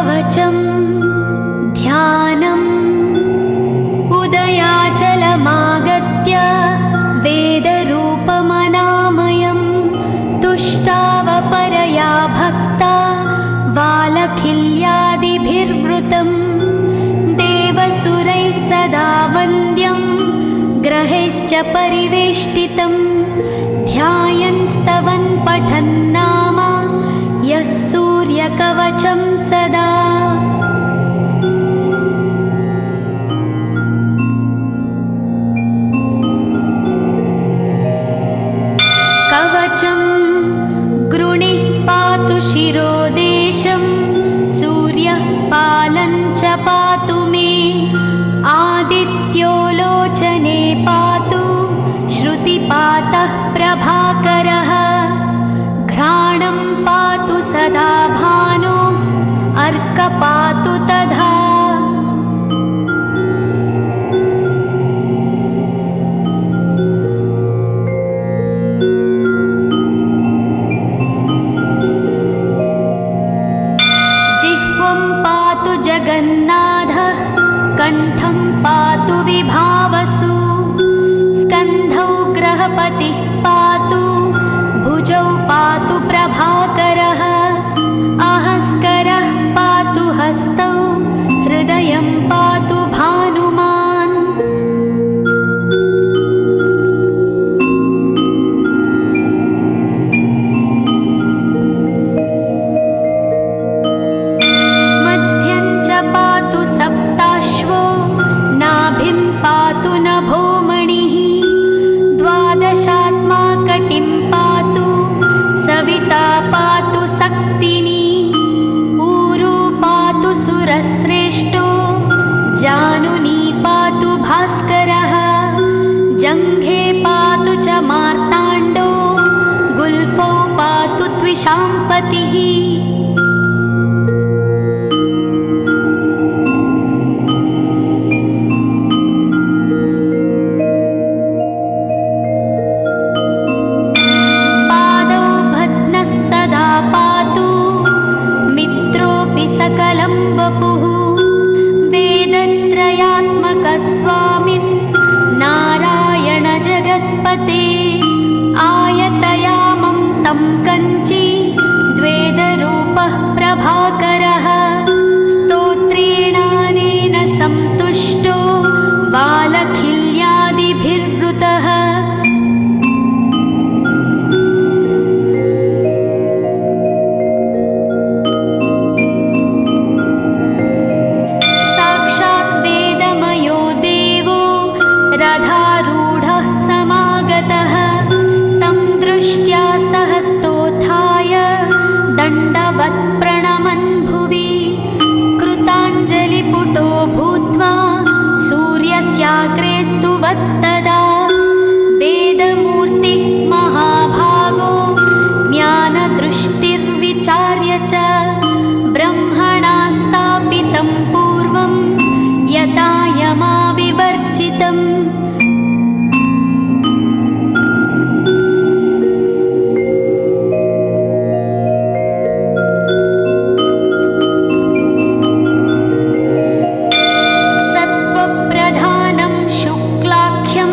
कवचं ध्यानम् उदयाचलमागत्य वेदरूपमनामयं तुष्टावपरया भक्ता वालखिल्यादिभिर्वृतं देवसुरैः सदा वन्द्यं ग्रहैश्च परिवेष्टितं ध्यायन् स्तवन् पठन् नाम यः सूर्यकवचं सदा। कवचं गृणिः पातु शिरोदेशं सूर्यः पालं च पातु मे आदित्यो लोचने पातु श्रुतिपातः प्रभाकरः घ्राणं पातु सदा भानु अर्कपातु तथा। जिह्वं पातु जगन्नाथः कण्ठं पातु विभावसु स्कन्धौ ग्रहपतिः पातु भुजौ पातु प्रभाकरः अहस्करः पातु हस्तौ हृदयं पातु भानुमान्। मध्यं च पातु सप्ताश्वो नाभिं पातु नभोमणिः द्वादशात्मा कटिं पातु सविता पातु सक्तिनी ऊरू पातु सुरश्रेष्ठो जानुनी पातु भास्करः जङ्घे पातु च मार्ताण्डो गुल्फौ पातु त्विषाम्पतिः। सकलं वपुः वेदत्रयात्मकस्वामिन् नारायण जगत्पते आयतयामं तं कञ्ची द्वेदरूपः प्रभाकरः स्तोत्रेणानेन सन्तुष्टो वालखिल्यादिभिर्वृतः। रथारूढः समागतः तं दृष्ट्या सहस्तोत्थाय दण्डवत् प्रणमन् भुवि कृताञ्जलिपुटो भूत्वा सूर्यस्याग्रे स्तुवत्तदा वेदमूर्तिः महाभागो ज्ञानदृष्टिर्विचार्य च ब्रह्मणा स्थापितं पूर्वं यथा यमाविवर्जितम्। सत्त्वप्रधानं शुक्लाख्यं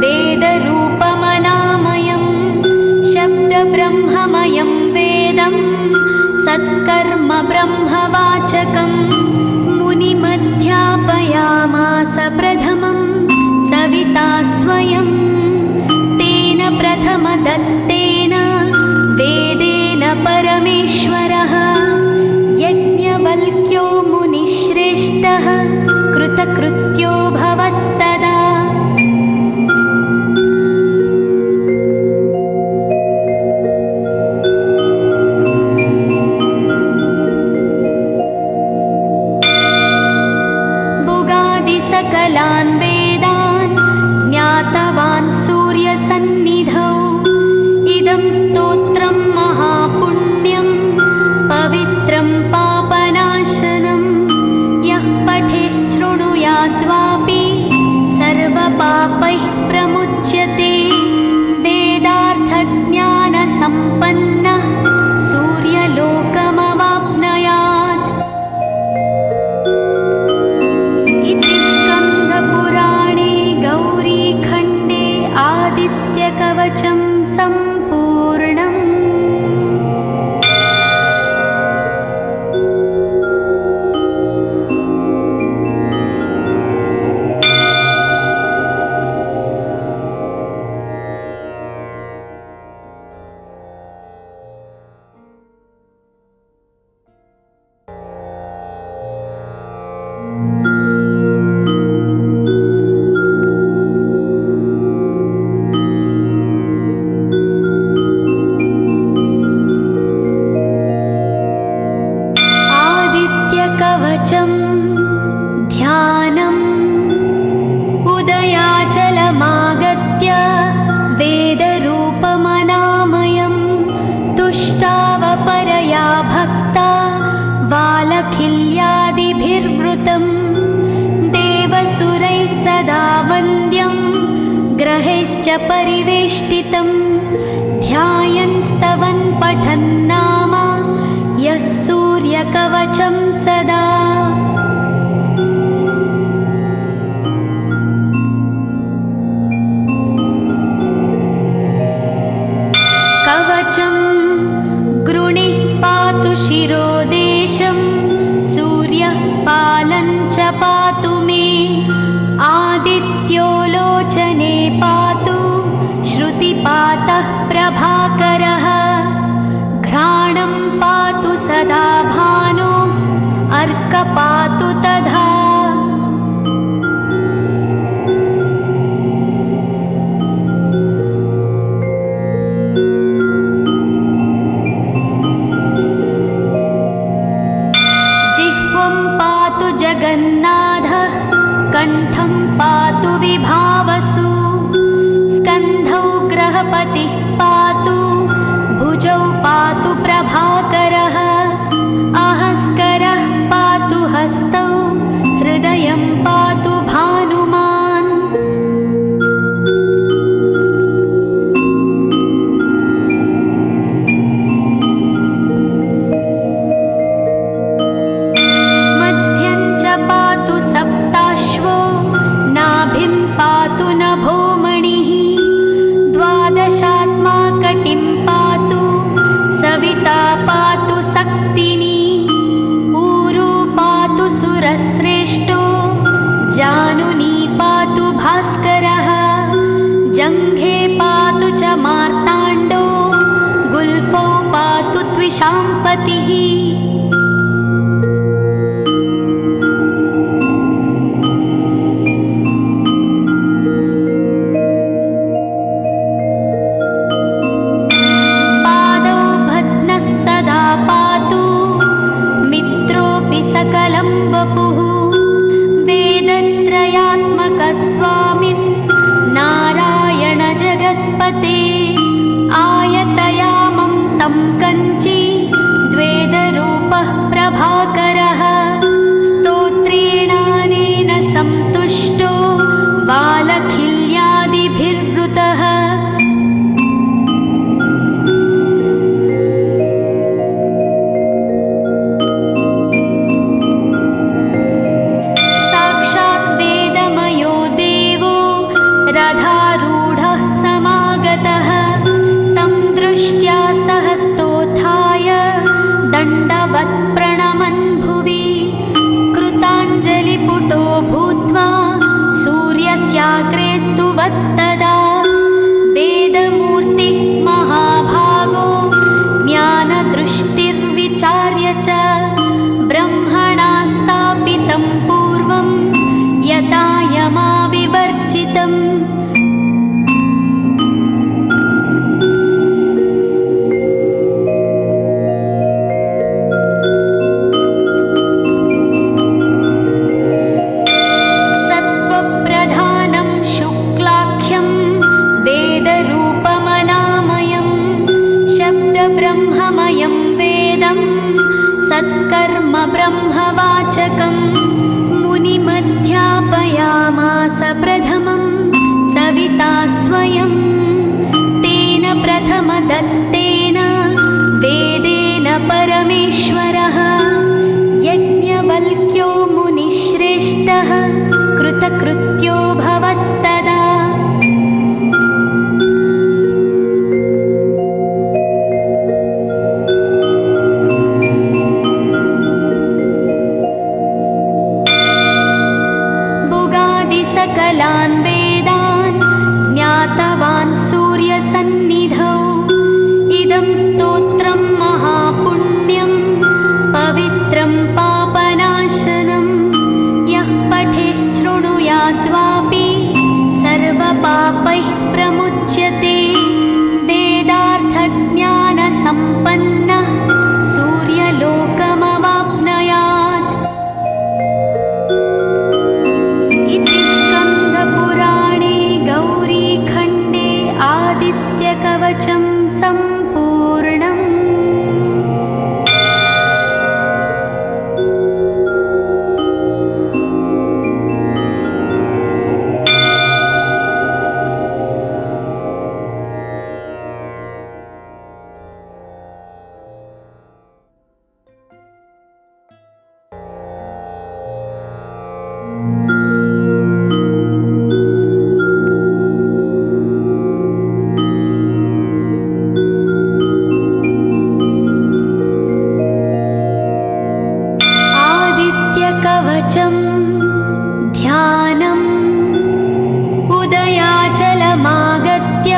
वेदरूपमनामयं शब्दब्रह्ममयं वेदं सत्कर्म ब्रह्मवाचकम् मुनिमध्यापयामास प्रथमं सविता स्वयं तेन प्रथमदत्तेन वेदेन परमेश्वरः यज्ञवल्क्यो मुनिश्रेष्ठः कृतकृत्यो भवत्तदा। सकलान् वेदान् ज्ञातवान् सूर्यसन्निधौ इदं स्तोत्रं महापुण्यं पवित्रं पापनाशनं यः पठेच्छृणुयात् कवचं ध्यानम् उदयाचलमागत्य वेदरूपमनामयं तुष्टावपरया भक्ता वालखिल्यादिभिर्वृतं देवसुरैः सदा वन्द्यं ग्रहैश्च परिवेष्टितं ध्यायन् स्तवन् पठन् नाम यः सूर्यकवचं सदा। कवचं गृणिः पातु शिरोदेशं सूर्यः पालं च पातु मे आदित्यो लोचने पातु श्रुतिपातः प्रभाकरः घ्राणं पातु सदा भानो अर्क पातु तथा। जिह्वं पातु जगन्नाथः कण्ठं पातु विभावसु स्कन्धौ ग्रहपतिः पातु भुजौ पातु प्रभाकरः अहस्करः पातु हस्तौ हृदयं पातु भानुमान्। मध्यं च पातु सप्ताश्वो नाभिं पातु नभोमणिः द्वादशात्मा कटिं पातु सविता पातु सक्तिनी ऊरू पातु सुरश्रेष्ठो जानुनी पातु भास्करः जङ्घे पातु च मार्ताण्डो गुल्फौ पातु त्विषाम्पतिः। सकलं वपुः वेदत्रयात्मकस्वामिन् नारायण जगत्पते आयतयामं तं कञ्ची द्वेदरूपः प्रभाकरः स्तोत्रेणानेन सन्तुष्टो वालखिल्यादिभिर्वृतः। रथारूढः समागतः तं दृष्ट्या सहस्तोत्थाय दण्डवत् प्रणमन् भुवि कृताञ्जलिपुटो भूत्वा सूर्यस्याग्रे स्तुवत्तदा वेदमूर्तिः महाभागो ज्ञानदृष्टिर्विचार्य च ब्रह्मणा स्थापितं पूर्वं यथा यमाविवर्जितम्। सत्त्वप्रधानं शुक्लाख्यं वेदरूपमनामयं शब्दब्रह्ममयं वेदं सत्कर्म ब्रह्मवाचकम् मुनिमध्यापयामास प्रथमं सविता स्वयं तेन प्रथमदत्तेन वेदेन परमेश्वरः यज्ञवल्क्यो मुनिश्रेष्ठः कृतकृत्यो भवत्तदा। सकलान् वेदान् ज्ञातवान् सूर्यसन्निधौ इदं स्तोत्रं महापुण्यं पवित्रं पापनाशनं यः पठेत् शृणुयात् कवचं ध्यानम् उदयाचलमागत्य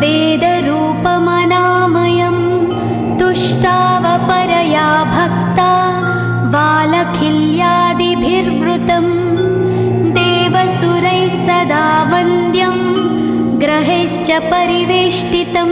वेदरूपमनामयं तुष्टावपरया भक्ता वालखिल्यादिभिर्वृतं देवसुरैः सदा वन्द्यं ग्रहैश्च परिवेष्टितं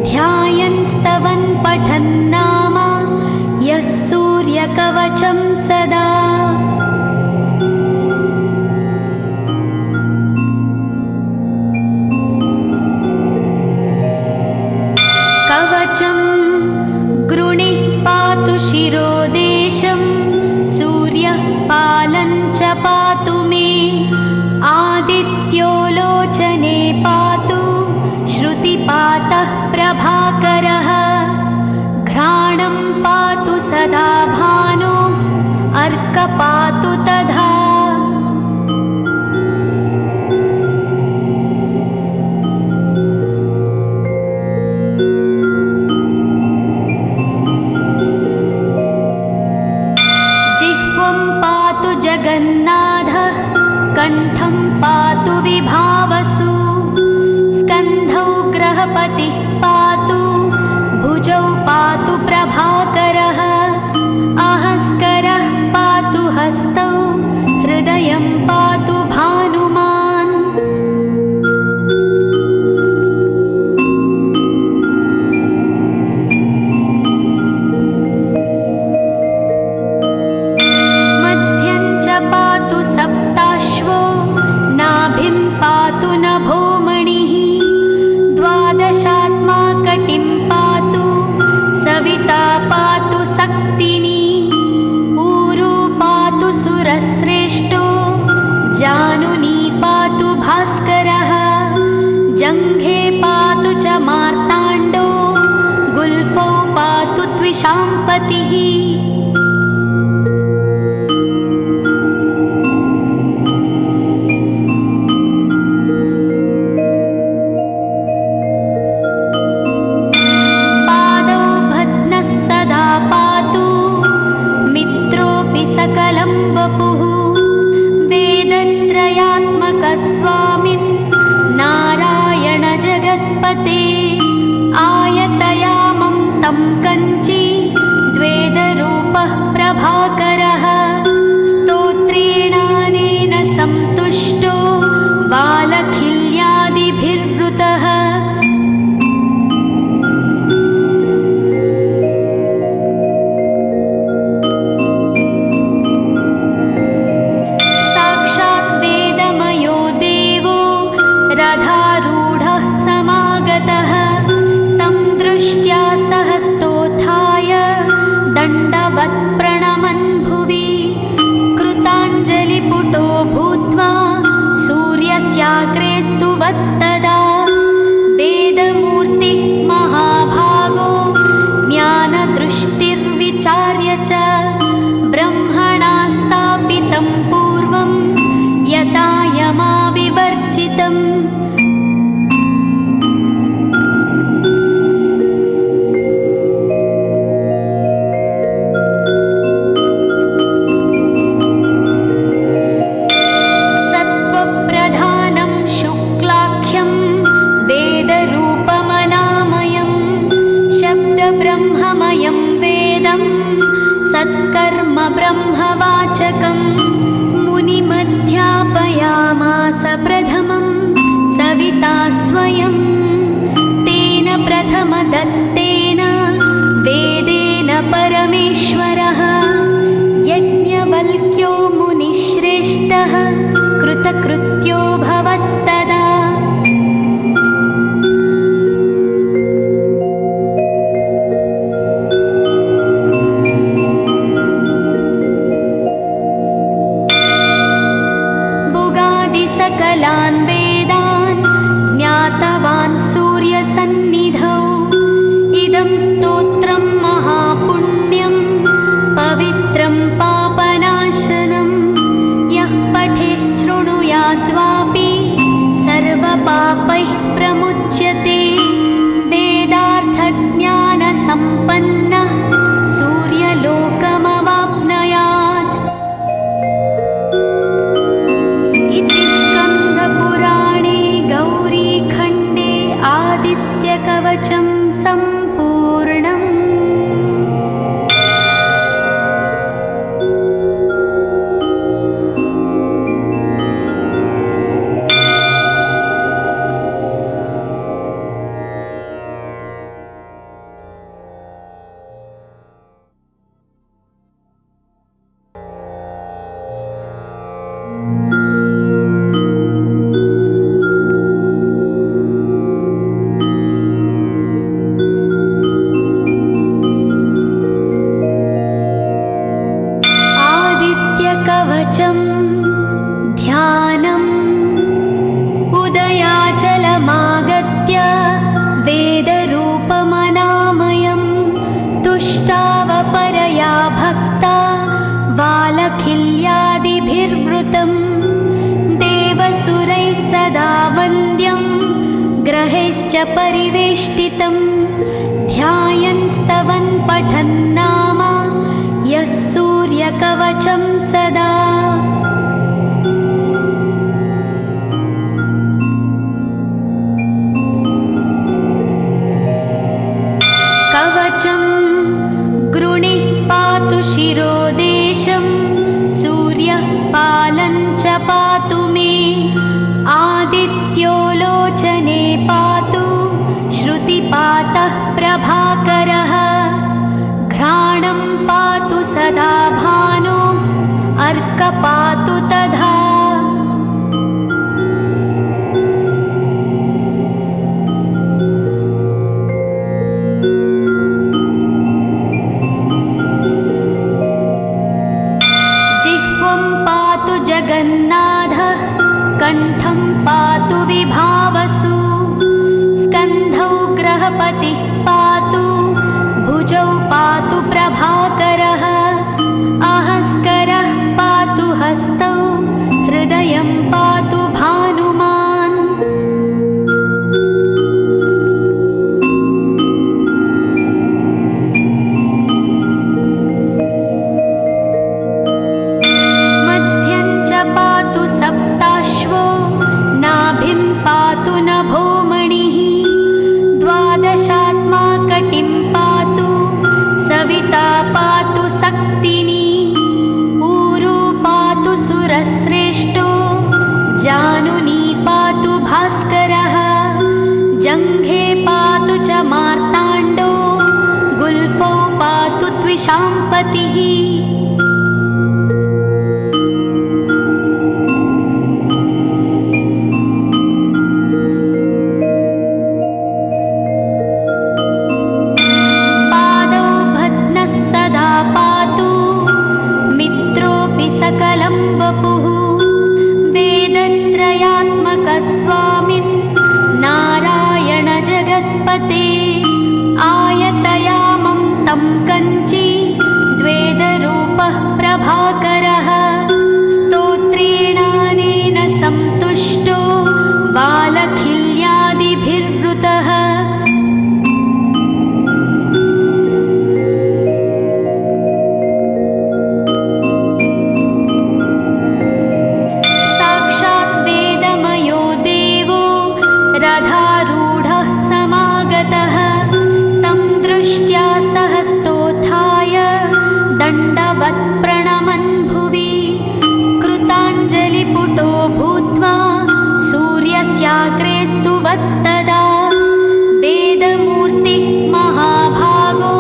ध्यायन् स्तवन् पठन् नाम यः सूर्यकवचं सदा। कवचं गृणिः पातु शिरोदेशं सूर्यः पालं च पातु मे आदित्यो लोचने पातु श्रुतिपातः प्रभाकरः घ्राणं पातु सदा भानु अर्कपातु तथा। जिह्वं पातु जगन्नाथः कण्ठं पातु विभावसु स्कन्धौ ग्रहपतिः पातु भुजौ पातु प्रभाकरः अहस्करः पातु हस्तौ हृदयं पातु भानुमान्। मध्यं च पातु सप्ताश्वो नाभिं पातु नभोमणिः द्वादशात्मा कटिं पातु सविता पातु सक्तिनी ऊरू पातु सुरश्रेष्ठो जानुनी पातु भास्करः जङ्घे पातु च मार्ताण्डो गुल्फौ पातु त्विषाम्पतिः। सकलं वपुः वेदत्रयात्मकस्वामिन् नारायण जगत्पते आयतयामं तं कञ्ची द्वेदरूपः प्रभाकरः स्तोत्रेणानेन सन्तुष्टो वालखिल्यादिभिर्वृतः। रथारूढः समागतः तं दृष्ट्या सहस्तोत्थाय दण्डवत् प्रणमन् भुवि कृताञ्जलिपुटो भूत्वा सूर्यस्याग्रे स्तुवत्तदा वेदमूर्तिः महाभागो ज्ञानदृष्टिर्विचार्य च ब्रह्मणा स्थापितं पूर्वं यथा यमाविवर्जितम्। सत्त्वप्रधानं शुक्लाख्यं वेदरूपमनामयं शब्दब्रह्ममयं वेदं सत्कर्म ब्रह्मवाचकं मुनिमध्यापयामास प्रथमं सविता स्वयं तेन प्रथमदत्तेन वेदेन परमेश्वरः यज्ञवल्क्यो मुनिश्रेष्ठः कृतकृत्यो भवत्तदा। सकलान् वेदान् ज्ञातवान् सूर्यसन्निधौ इदं स्तोत्रं महापुण्यं पवित्रं पापनाशनं यः पठेत् शृणुयात् कवचं ध्यानम् उदयाचलमागत्य वेदरूपमनामयं तुष्टावपरया भक्ता वालखिल्यादिभिर्वृतं देवसुरैः सदा वन्द्यं ग्रहैश्च परिवेष्टितं ध्यायन् स्तवन् पठन् नाम यः सूर्यकवचं सदा। कवचं गृणिः पातु शिरोदेशं सूर्यः पालं च पातु मे आदित्यो लोचने पातु श्रुतिपातः प्रभाकरः घ्राणं पातु सदा भानो अर्कपातु तथा। जिह्वं पातु जगन्नाथः कण्ठं पातु विभावसु स्कन्धौ ग्रहपतिः पातु भुजौ पातु प्रभाकरः अहस्करः पातु हस्तौ हृदयं पातु भानुमान्। मध्यं च पातु सप्ताश्वो नाभिं पातु नभोमणिः द्वादशात्मा कटिं पातु सविता पातु सक्तिनी ऊरू पातु सुरश्रेष्ठो जानुनी पातु भास्करः जङ्घे पातु च मार्ताण्डो गुल्फौ पातु त्विषाम्पतिः। सकलं वपुः वेदत्रयात्मकस्वामिन् नारायण जगत्पते आयतयामं तं कञ्ची द्वेदरूपः प्रभाकरः स्तोत्रेणानेन सन्तुष्टो वालखिल्यादिभिर्वृतः। रथारूढः समागतः तं दृष्ट्या सहस्तोत्थाय दण्डवत् प्रणमन् भुवि कृताञ्जलिपुटो भूत्वा सूर्यस्याग्रे स्तुवत्तदा वेदमूर्तिः महाभागो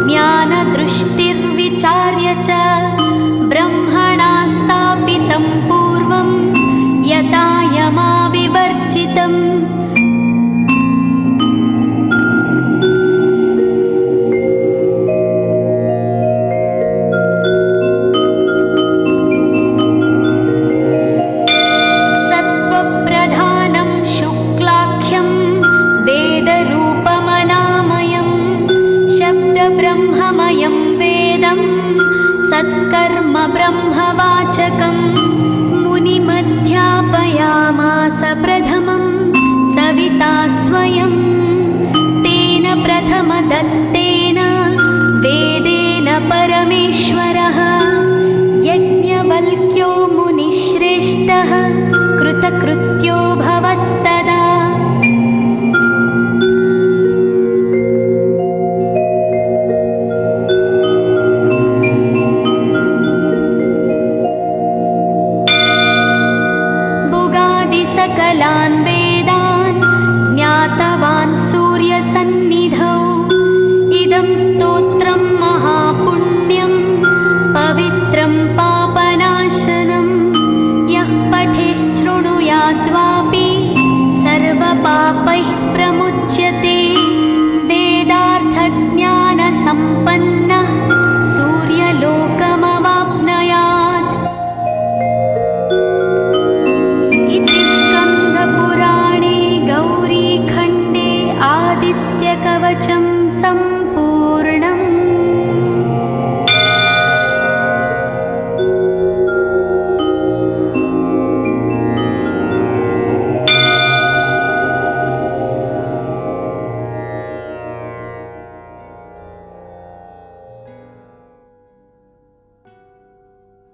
ज्ञानदृष्टिर्विचार्य च ब्रह्मणा स्थापितं पूर्वं यथा यमाविवर्जितम्। सत्त्वप्रधानं शुक्लाख्यं वेदरूपमनामयं शब्दब्रह्ममयं वेदं सत्कर्म ब्रह्मवाचकम् मुनिमध्यापयामास प्रथमं सविता स्वयं तेन प्रथमदत्तेन वेदेन परमेश्वरः यज्ञवल्क्यो मुनिश्रेष्ठः कृतकृत्य